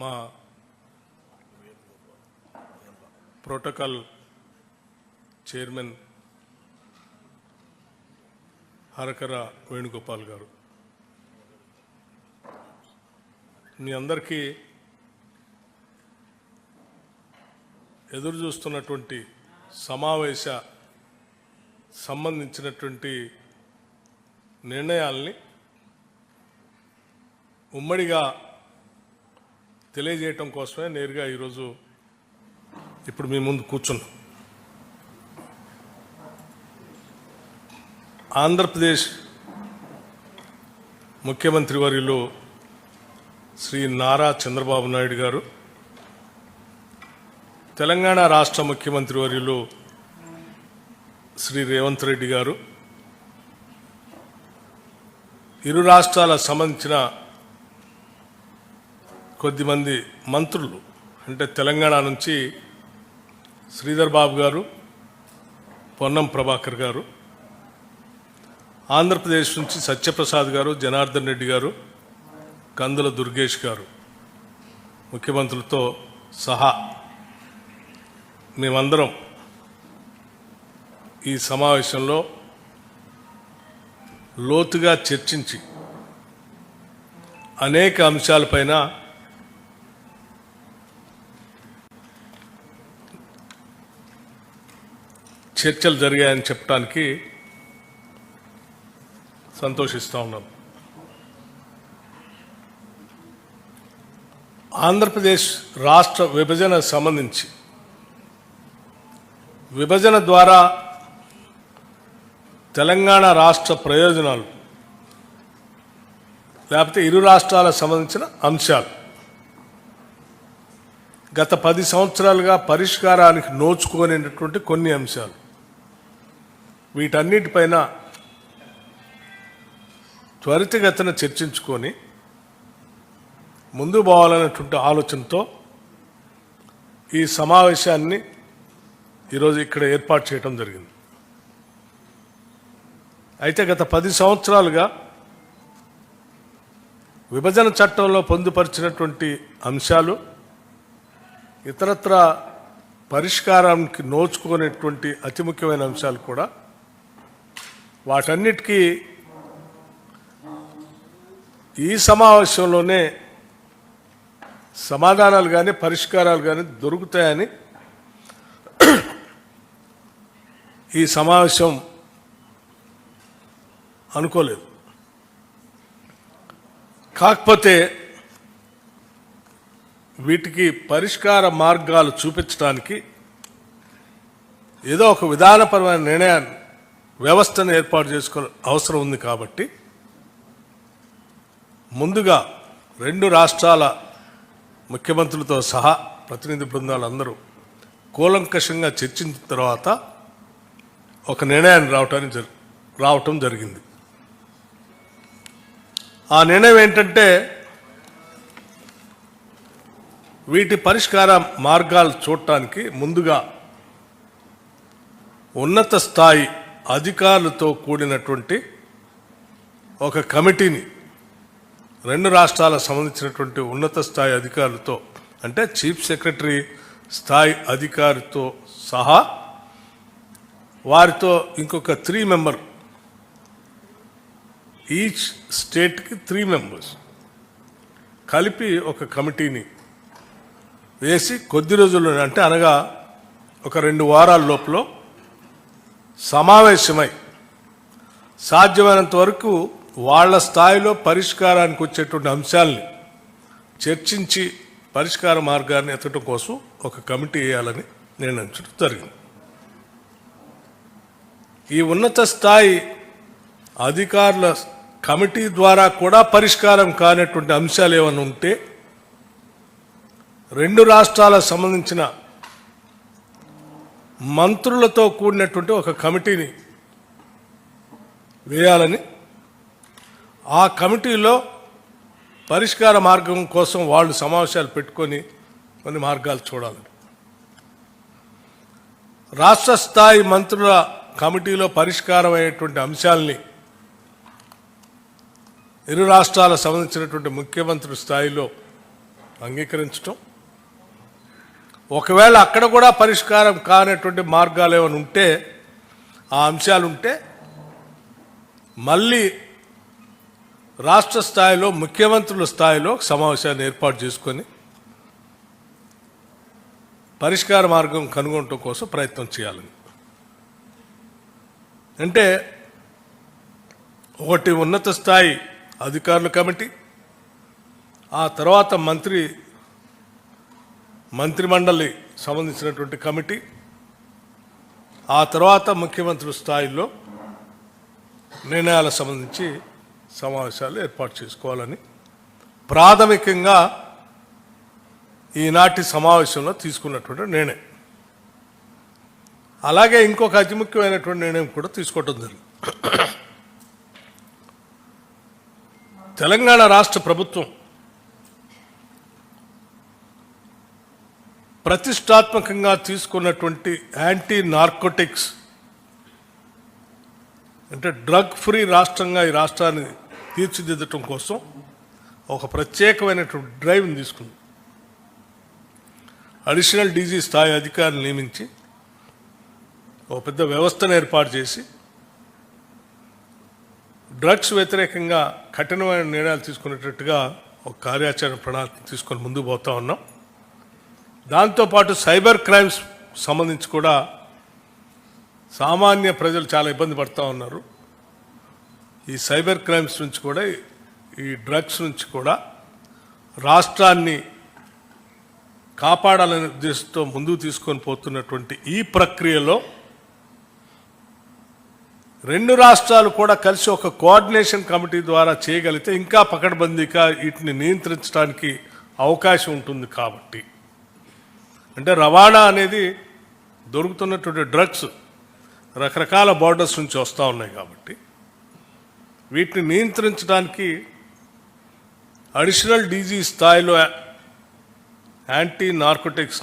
మా protocol chairman హరకర Venugopal గారు, మీ అందరికీ ఎదురు చూస్తున్నటువంటి సమావేశ సంబంధించినటువంటి నిర్ణయాల్ని ఉమ్మడిగా తెలియజేయటం కోసమే నేరుగా ఈరోజు ఇప్పుడు మీ ముందు కూర్చున్నాం. ఆంధ్రప్రదేశ్ ముఖ్యమంత్రి వర్యులు శ్రీ నారా చంద్రబాబు నాయుడు గారు, తెలంగాణ రాష్ట్ర ముఖ్యమంత్రి వర్యులు శ్రీ రేవంత్ రెడ్డి గారు, ఇరు రాష్ట్రాలకు సంబంధించిన కొద్దిమంది మంత్రులు, అంటే తెలంగాణ నుంచి శ్రీధర్ బాబు గారు, పొన్నం ప్రభాకర్ గారు, ఆంధ్రప్రదేశ్ నుంచి సత్యప్రసాద్ గారు, జనార్దన్ రెడ్డి గారు, కందుల దుర్గేష్ గారు ముఖ్యమంత్రులతో సహా మేమందరం ఈ సమావేశంలో లోతుగా చర్చించి అనేక అంశాలపైన చర్చలు జరిగాయని చెప్పడానికి సంతోషిస్తూ ఉన్నాం. ఆంధ్రప్రదేశ్ రాష్ట్ర విభజన సంబంధించి విభజన ద్వారా తెలంగాణ రాష్ట్ర ప్రయోజనాలు లేకపోతే ఇరు రాష్ట్రాలకు సంబంధించిన అంశాలు గత 10 సంవత్సరాలుగా పరిష్కారానికి నోచుకోలేనటువంటి కొన్ని అంశాలు, వీటన్నిటిపైన త్వరితగతిన చర్చించుకొని ముందు పోవాలనేటువంటి ఆలోచనతో ఈ సమావేశాన్ని ఈరోజు ఇక్కడ ఏర్పాటు చేయడం జరిగింది. అయితే గత 10 సంవత్సరాలుగా విభజన చట్టంలో పొందుపరిచినటువంటి అంశాలు ఇతరత్ర పరిష్కారానికి నోచుకునేటువంటి అతి ముఖ్యమైన అంశాలు కూడా, వాటన్నిటికీ ఈ సమావేశంలోనే సమాధానాలు కానీ పరిష్కారాలు కానీ దొరుకుతాయని ఈ సమావేశం అనుకోలేదు. కాకపోతే వీటికి పరిష్కార మార్గాలు చూపించడానికి ఏదో ఒక విధానపరమైన నిర్ణయాన్ని వ్యవస్థను ఏర్పాటు చేసుకోవాల్సిన అవసరం ఉంది. కాబట్టి ముందుగా 2 రాష్ట్రాల ముఖ్యమంత్రులతో సహా ప్రతినిధి బృందాలు అందరూ కూలంకషంగా చర్చించిన తర్వాత ఒక నిర్ణయాన్ని రావటం జరిగింది. ఆ నిర్ణయం ఏంటంటే, వీటి పరిష్కార మార్గాలు చూడటానికి ముందుగా ఉన్నత స్థాయి అధికారులతో కూడినటువంటి ఒక కమిటీని 2 రాష్ట్రాలకు సంబంధించినటువంటి ఉన్నత స్థాయి అధికారులతో, అంటే చీఫ్ సెక్రటరీ స్థాయి అధికారితో సహా వారితో ఇంకొక 3 మెంబర్, ఈచ్ స్టేట్కి 3 మెంబర్స్ కలిపి ఒక కమిటీని వేసి కొద్ది రోజుల్లో, అంటే అనగా ఒక 2 వారాల లోపల సమావేశమై సాధ్యమైనంత వరకు వాళ్ళ స్థాయిలో పరిష్కారానికి వచ్చేటువంటి అంశాలని చర్చించి పరిష్కార మార్గాన్ని ఎత్తడం కోసం ఒక కమిటీ వేయాలని నిర్ణయించడం జరిగింది. ఈ ఉన్నత స్థాయి అధికారుల కమిటీ ద్వారా కూడా పరిష్కారం కానటువంటి అంశాలు ఏమైనా ఉంటే 2 రాష్ట్రాలకు సంబంధించిన మంత్రులతో కూడినటువంటి ఒక కమిటీని వేయాలని, ఆ కమిటీలో పరిష్కార మార్గం కోసం వాళ్ళు సమావేశాలు పెట్టుకొని కొన్ని మార్గాలు చూడాలని, రాష్ట్ర స్థాయి మంత్రుల కమిటీలో పరిష్కారం అయ్యేటువంటి అంశాలని ఇరు రాష్ట్రాలకు సంబంధించినటువంటి ముఖ్యమంత్రి స్థాయిలో అంగీకరించటం, ఒకవేళ అక్కడ కూడా పరిష్కారం కానటువంటి మార్గాలు ఏమైనా ఉంటే, ఆ అంశాలు ఉంటే మళ్ళీ రాష్ట్ర స్థాయిలో ముఖ్యమంత్రుల స్థాయిలో సమావేశాన్ని ఏర్పాటు చేసుకొని పరిష్కార మార్గం కనుగొనటం కోసం ప్రయత్నం చేయాలని. అంటే ఒకటి ఉన్నత స్థాయి అధికారుల కమిటీ, ఆ తర్వాత మంత్రిమండలి సంబంధించినటువంటి కమిటీ, ఆ తర్వాత ముఖ్యమంత్రి స్థాయిలో నిర్ణయాలకు సంబంధించి సమావేశాలు ఏర్పాటు చేసుకోవాలని ప్రాథమికంగా ఈనాటి సమావేశంలో తీసుకున్నటువంటి నిర్ణయం. అలాగే ఇంకొక అతి ముఖ్యమైనటువంటి నిర్ణయం కూడా తీసుకోవటం జరిగింది. తెలంగాణ రాష్ట్ర ప్రభుత్వం ప్రతిష్టాత్మకంగా తీసుకున్నటువంటి యాంటీ నార్కోటిక్స్ అంటే డ్రగ్ ఫ్రీ రాష్ట్రంగా ఈ రాష్ట్రాన్ని తీర్చిదిద్దటం కోసం ఒక ప్రత్యేకమైనటువంటి డ్రైవ్ని తీసుకుంది. అడిషనల్ డీజీ స్థాయి అధికారిని నియమించి ఒక పెద్ద వ్యవస్థను ఏర్పాటు చేసి డ్రగ్స్ వ్యతిరేకంగా కఠినమైన నిర్ణయాలు తీసుకునేటట్టుగా ఒక కార్యాచరణ ప్రణాళిక తీసుకొని ముందుకు పోతా ఉన్నాం. దాంతోపాటు సైబర్ క్రైమ్స్ సంబంధించి కూడా సామాన్య ప్రజలు చాలా ఇబ్బంది పడుతూ ఉన్నారు. ఈ సైబర్ క్రైమ్స్ నుంచి కూడా, ఈ డ్రగ్స్ నుంచి కూడా రాష్ట్రాన్ని కాపాడాలనే ఉద్దేశంతో ముందుకు తీసుకొని పోతున్నటువంటి ఈ ప్రక్రియలో రెండు రాష్ట్రాలు కూడా కలిసి ఒక కోఆర్డినేషన్ కమిటీ ద్వారా చేయగలిగితే ఇంకా పకడ్బందీగా వీటిని నియంత్రించడానికి అవకాశం ఉంటుంది. కాబట్టి అంటే రవాణా అనేది దొరుకుతున్నటువంటి డ్రగ్స్ రకరకాల బార్డర్స్ నుంచి వస్తూ ఉన్నాయి. కాబట్టి వీటిని నియంత్రించడానికి అడిషనల్ డీజీ స్థాయిలో యాంటీ నార్కోటిక్స్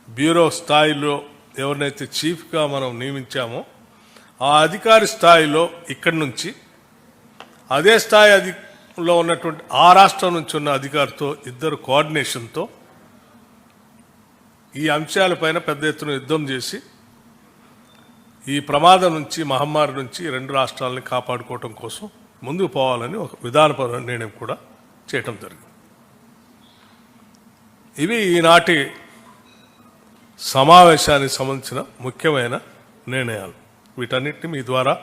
బ్యూరో స్థాయిలో ఎవరినైతే చీఫ్గా మనం నియమించామో ఆ అధికారి స్థాయిలో ఇక్కడి నుంచి అదే స్థాయిలో ఉన్నటువంటి ఆ రాష్ట్రం నుంచి ఉన్న అధికారితో ఇద్దరు కోఆర్డినేషన్తో ఈ అంశాలపైన పెద్ద ఎత్తున యుద్ధం చేసి ఈ ప్రమాదం నుంచి, మహమ్మారి నుంచి రెండు రాష్ట్రాలని కాపాడుకోవటం కోసం ముందుకు పోవాలని ఒక విధానపరమైన నిర్ణయం కూడా చేయటం జరిగింది. ఇవి ఈనాటి సమావేశానికి సంబంధించిన ముఖ్యమైన నిర్ణయాలు. వీటన్నిటిని మీ ద్వారా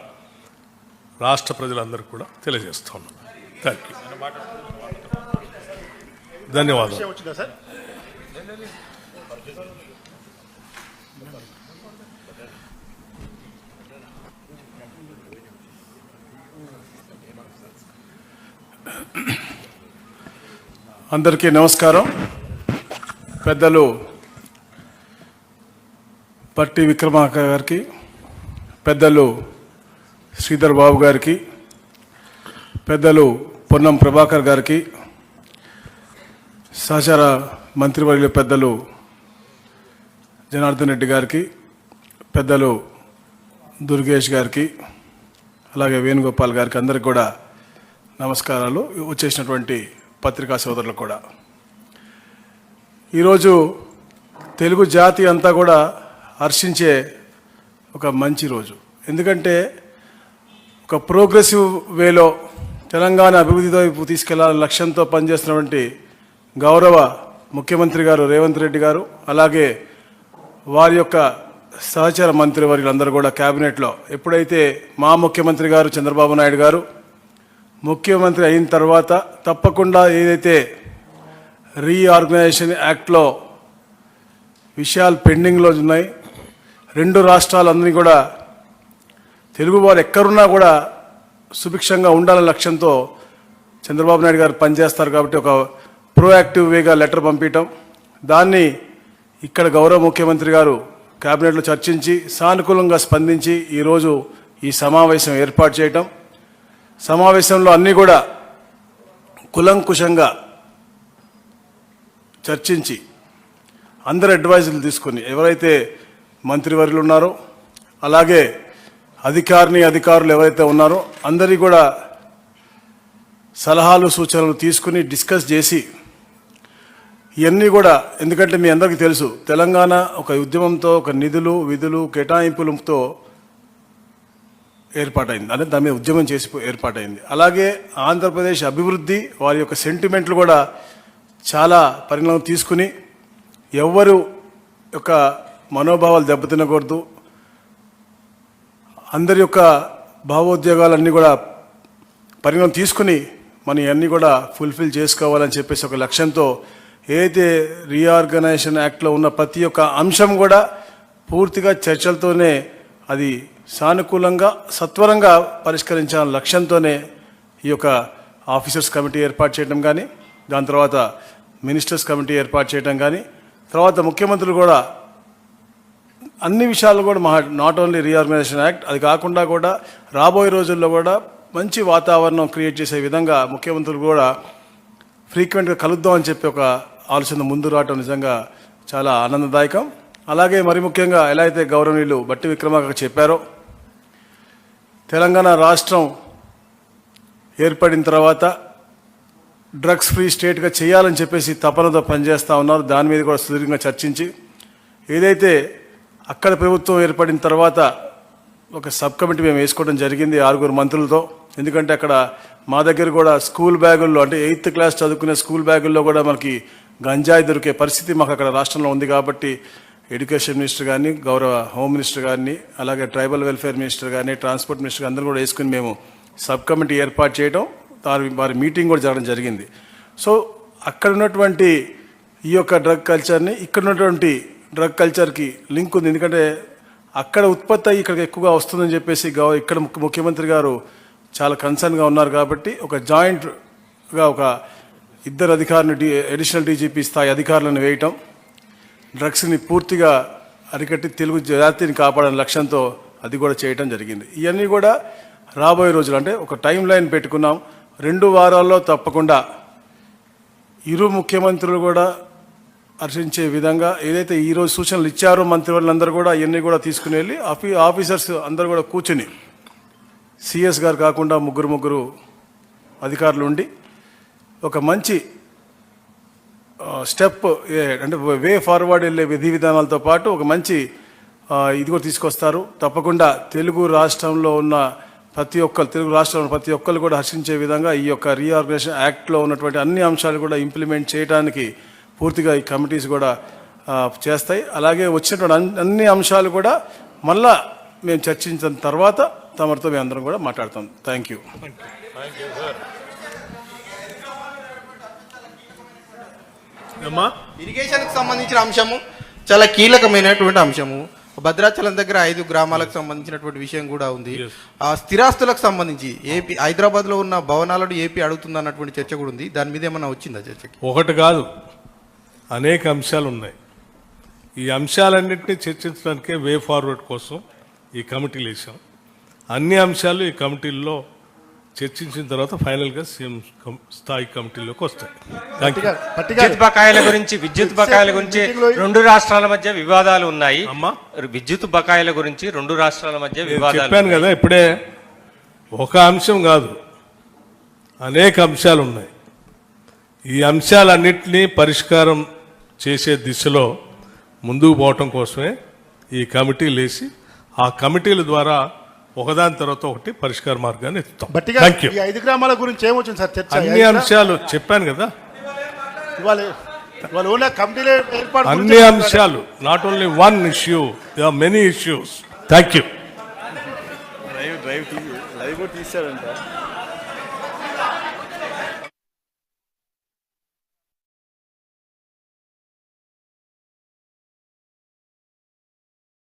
రాష్ట్ర ప్రజలందరికీ కూడా తెలియజేస్తా ఉన్నాను. Thank you. ధన్యవాదాలు. అందరికీ నమస్కారం. పెద్దలు పట్టి విక్రమార్క గారికి, పెద్దలు శ్రీధర్ బాబు గారికి, పెద్దలు పొన్నం ప్రభాకర్ గారికి, సహచార మంత్రివర్యులు పెద్దలు జనార్దన్ రెడ్డి గారికి, పెద్దలు దుర్గేష్ గారికి, అలాగే వేణుగోపాల్ గారికి అందరికి కూడా నమస్కారాలు. వచ్చేసినటువంటి పత్రికా సోదరులకు కూడా. ఈరోజు తెలుగు జాతి అంతా కూడా హర్షించే ఒక మంచి రోజు. ఎందుకంటే ఒక ప్రోగ్రెసివ్ వేలో తెలంగాణ అభివృద్ధి వైపు తీసుకెళ్లాలని లక్ష్యంతో పనిచేస్తున్నటువంటి గౌరవ ముఖ్యమంత్రి గారు రేవంత్ రెడ్డి గారు, అలాగే వారి యొక్క సహచర మంత్రివర్యులందరూ కూడా క్యాబినెట్లో ఎప్పుడైతే మా ముఖ్యమంత్రి గారు చంద్రబాబు నాయుడు గారు ముఖ్యమంత్రి అయిన తర్వాత తప్పకుండా ఏదైతే రీఆర్గనైజేషన్ యాక్ట్లో విషయాలు పెండింగ్లో ఉన్నాయి, రెండు రాష్ట్రాలన్నీ కూడా తెలుగువారు ఎక్కడున్నా కూడా సుభిక్షంగా ఉండాలనే లక్ష్యంతో చంద్రబాబు నాయుడు గారు పనిచేస్తారు. కాబట్టి ఒక ప్రోయాక్టివ్ వేగా లెటర్ పంపించడం, దాన్ని ఇక్కడ గౌరవ ముఖ్యమంత్రి గారు క్యాబినెట్లో చర్చించి సానుకూలంగా స్పందించి ఈరోజు ఈ సమావేశం ఏర్పాటు చేయటం, సమావేశంలో అన్నీ కూడా కులంకుశంగా చర్చించి అందరు అడ్వైజులు తీసుకొని ఎవరైతే మంత్రివర్యులు ఉన్నారో అలాగే అధికారులు ఎవరైతే ఉన్నారో అందరి కూడా సలహాలు సూచనలు తీసుకుని డిస్కస్ చేసి ఇవన్నీ కూడా ఎందుకంటే మీ అందరికీ తెలుసు తెలంగాణ ఒక ఉద్యమంతో ఒక నిధులు విధులు కేటాయింపులతో ఏర్పాటైంది, అంటే దాని మీద ఉద్యమం చేసి ఏర్పాటైంది. అలాగే ఆంధ్రప్రదేశ్ అభివృద్ధి వారి యొక్క సెంటిమెంట్లు కూడా చాలా పరిణామం తీసుకుని ఎవ్వరు యొక్క మనోభావాలు దెబ్బతినకూడదు, అందరి యొక్క భావోద్వేగాలన్నీ కూడా పరిణామం తీసుకుని మనం ఇవన్నీ కూడా ఫుల్ఫిల్ చేసుకోవాలని చెప్పేసి ఒక లక్ష్యంతో ఏదైతే రీఆర్గనైజేషన్ యాక్ట్లో ఉన్న ప్రతి ఒక్క అంశం కూడా పూర్తిగా చర్చలతోనే అది సానుకూలంగా సత్వరంగా పరిష్కరించాలన్న లక్ష్యంతోనే ఈ యొక్క ఆఫీసర్స్ కమిటీ ఏర్పాటు చేయడం కానీ, దాని తర్వాత మినిస్టర్స్ కమిటీ ఏర్పాటు చేయడం కానీ, తర్వాత ముఖ్యమంత్రులు కూడా అన్ని విషయాలు కూడా నాట్ ఓన్లీ రీఆర్గనైజేషన్ యాక్ట్ అది కాకుండా కూడా రాబోయే రోజుల్లో కూడా మంచి వాతావరణం క్రియేట్ చేసే విధంగా ముఖ్యమంత్రులు కూడా ఫ్రీక్వెంట్గా కలుద్దామని చెప్పి ఒక ఆలోచన ముందు రావటం నిజంగా చాలా ఆనందదాయకం. అలాగే మరి ముఖ్యంగా ఎలా అయితే గౌరవనీయులు బట్టి విక్రమార్క చెప్పారో తెలంగాణ రాష్ట్రం ఏర్పడిన తర్వాత డ్రగ్స్ ఫ్రీ స్టేట్గా చేయాలని చెప్పేసి తపనతో పనిచేస్తూ ఉన్నారు. దాని మీద కూడా సుదీర్ఘంగా చర్చించి ఏదైతే అక్కడ ప్రభుత్వం ఏర్పడిన తర్వాత ఒక సబ్ కమిటీ మేము వేసుకోవడం జరిగింది 6 మంత్రులతో. ఎందుకంటే అక్కడ మా దగ్గర కూడా స్కూల్ బ్యాగుల్లో అంటే 8th క్లాస్ చదువుకునే స్కూల్ బ్యాగుల్లో కూడా మనకి గంజాయి దొరికే పరిస్థితి మాకు అక్కడ రాష్ట్రంలో ఉంది. కాబట్టి ఎడ్యుకేషన్ మినిస్టర్ కానీ, గౌరవ హోమ్ మినిస్టర్ కానీ, అలాగే ట్రైబల్ వెల్ఫేర్ మినిస్టర్ కానీ, ట్రాన్స్పోర్ట్ మినిస్టర్ అందరూ కూడా వేసుకుని మేము సబ్ కమిటీ ఏర్పాటు చేయడం, వారి మీటింగ్ కూడా జరగడం జరిగింది. సో అక్కడ ఉన్నటువంటి ఈ యొక్క డ్రగ్ కల్చర్ని ఇక్కడ ఉన్నటువంటి డ్రగ్ కల్చర్కి లింక్ ఉంది. ఎందుకంటే అక్కడ ఉత్పత్తి అయ్యి ఇక్కడికి ఎక్కువగా వస్తుందని చెప్పేసి ఇక్కడ ముఖ్యమంత్రి గారు చాలా కన్సర్న్గా ఉన్నారు. కాబట్టి ఒక జాయింట్గా ఒక 2 అధికారులను అడిషనల్ డీజీపీ స్థాయి అధికారులను వేయటం, డ్రగ్స్ని పూర్తిగా అరికట్టి తెలుగు జాతిని కాపాడని లక్ష్యంతో అది కూడా చేయటం జరిగింది. ఇవన్నీ కూడా రాబోయే రోజులు అంటే ఒక టైం లైన్ పెట్టుకున్నాం. 2 వారాల్లో తప్పకుండా ఇరు ముఖ్యమంత్రులు కూడా హర్షించే విధంగా ఏదైతే ఈరోజు సూచనలు ఇచ్చారో మంత్రివర్యులందరూ కూడా ఇవన్నీ కూడా తీసుకుని వెళ్ళి ఆఫీసర్స్ అందరూ కూడా కూర్చుని సిఎస్ గారు కాకుండా ముగ్గురు అధికారులు ఉండి ఒక మంచి స్టెప్ అంటే వే ఫార్వర్డ్ వెళ్ళే విధి విధానాలతో పాటు ఒక మంచి ఇది కూడా తీసుకొస్తారు. తప్పకుండా తెలుగు రాష్ట్రంలో ఉన్న తెలుగు రాష్ట్రంలో ప్రతి ఒక్కరు కూడా హర్షించే విధంగా ఈ యొక్క రీఆర్గనైజేషన్ యాక్ట్లో ఉన్నటువంటి అన్ని అంశాలు కూడా ఇంప్లిమెంట్ చేయడానికి పూర్తిగా ఈ కమిటీస్ కూడా చేస్తాయి. అలాగే వచ్చినటువంటి అన్ని అంశాలు కూడా మళ్ళా మేము చర్చించిన తర్వాత తమరితో మేము అందరం కూడా మాట్లాడతాం. Thank you. ఇరిగేషన్కి సంబంధించిన అంశము చాలా కీలకమైనటువంటి అంశము. భద్రాచలం దగ్గర 5 గ్రామాలకు సంబంధించినటువంటి విషయం కూడా ఉంది. ఆ స్థిరాస్తులకు సంబంధించి ఏపీ హైదరాబాద్లో ఉన్న భవనాలను ఏపీ అడుగుతుంది అన్నటువంటి చర్చ కూడా ఉంది. దాని మీద ఏమన్నా వచ్చిందా చర్చకి? ఒకటి కాదు, అనేక అంశాలు ఉన్నాయి. ఈ అంశాలన్నింటినీ చర్చించడానికే వే ఫార్వర్డ్ కోసం ఈ కమిటీలు వేసాం. అన్ని అంశాలు ఈ కమిటీల్లో చర్చించిన తర్వాత ఫైనల్గా సీఎం స్థాయి కమిటీలోకి వస్తాయి. విద్యుత్ బకాయిల గురించి 2 రాష్ట్రాల మధ్య వివాదాలు ఉన్నాయి. విద్యుత్ బకాయిల గురించి 2 రాష్ట్రాల మధ్య వివాదాలు చెప్పాను కదా ఇప్పుడే. ఒక అంశం కాదు, అనేక అంశాలు ఉన్నాయి. ఈ అంశాలన్నింటినీ పరిష్కారం చేసే దిశలో ముందుకు పోవటం కోసమే ఈ కమిటీలు వేసి ఆ కమిటీల ద్వారా ఒకదాని తర్వాత ఒకటి పరిష్కార మార్గాన్ని ఎత్తుతాం. Thank you. 5 గ్రామాల గురించి ఏమొచ్చింది సార్ చర్చ? అన్ని అంశాలు చెప్పాను కదా, అన్ని అంశాలు. Not only one issue, there are many issues. Thank you. Live తీశారంట.